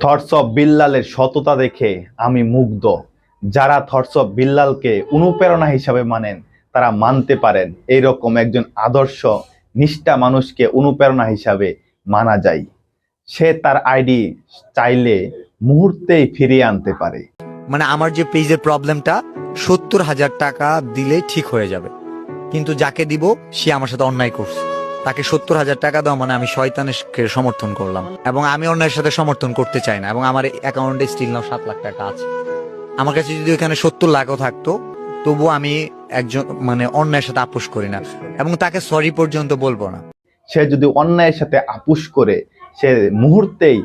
Thoughts of বিল্লালের সততা দেখে আমি মুগ্ধ। যারা থটস অফ বিল্লালকে অনুপ্রেরণা হিসাবে মানেন তারা মানতে পারেন এইরকম একজন আদর্শ নিষ্ঠা মানুষকে অনুপ্রেরণা হিসাবে মানা যায়। সে তার আইডি চাইলে মুহূর্তেই ফিরিয়ে আনতে পারে। মানে আমার যে পেজের প্রবলেমটা 70,000 টাকা দিলে ঠিক হয়ে যাবে, কিন্তু যাকে দিব সে আমার সাথে অন্যায় করছে। তাকে 70,000 টাকা দেওয়া মানে আমি শয়তানকে সমর্থন করলাম, এবং আমি অন্যায়ের সাথে সমর্থন করতে চাই না। এবং আমার অ্যাকাউন্টে স্টিল নাও 7 লাখ টাকা আছে। আমার কাছে যদি ওখানে 70 লাখও থাকতো তবুও আমি একজন অন্যায়ের সাথে আপোষ করি না, এবং তাকে সরি পর্যন্ত বলবো না। সে যদি অন্যায়ের সাথে আপোষ করে সে মুহূর্তেই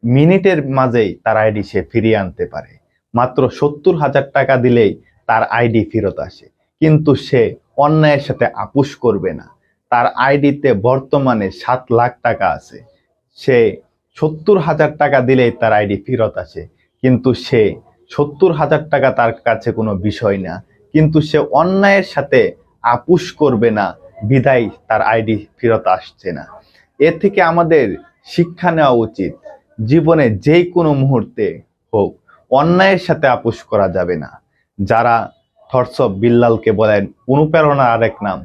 মিনিটের মাঝেই তার আইডি সে ফিরিয়ে আনতে পারে। মাত্র 70,000 টাকা দিলেই তার আইডি ফেরত আসে, কিন্তু সে অন্যায়ের সাথে আপোষ করবে না। তার আইডিতে বর্তমানে 7 লাখ টাকা আছে। সে 70,000 টাকা দিলেই তার আইডি ফেরত আসে, কিন্তু সে 70,000 টাকা তার কাছে কোনো বিষয় না, কিন্তু সে অন্যায়ের সাথে আপোষ করবে না বিদায় তার আইডি ফেরত আসছে না। এর থেকে আমাদের শিক্ষা নেওয়া উচিত, জীবনে যে কোনো মুহূর্তে হোক অন্যায়ের সাথে আপোষ করা যাবে না। যারা থটস অফ বিল্লালকে বলেন অনুপ্রেরণার আরেক নাম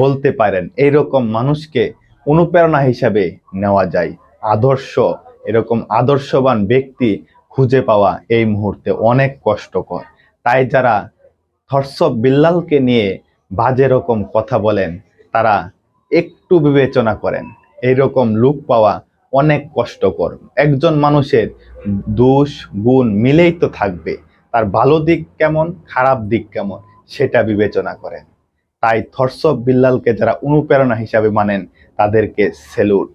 বলতে পারেন, এইরকম মানুষকে অনুপ্রেরণা হিসাবে নেওয়া যায়। আদর্শ এরকম আদর্শবান ব্যক্তি খুঁজে পাওয়া এই মুহূর্তে অনেক কষ্টকর। তাই যারা থটস অফ বিল্লালকে নিয়ে বাজে রকম কথা বলেন তারা একটু বিবেচনা করেন। এইরকম লোক পাওয়া অনেক কষ্টকর। একজন মানুষের দোষ গুণ মিলেই তো থাকবে, তার ভালো দিক কেমন খারাপ দিক কেমন সেটা বিবেচনা করেন। তাই থটস অফ বিল্লালকে যারা অনুপ্রেরণা হিসাবে মানেন তাদেরকে স্যালুট।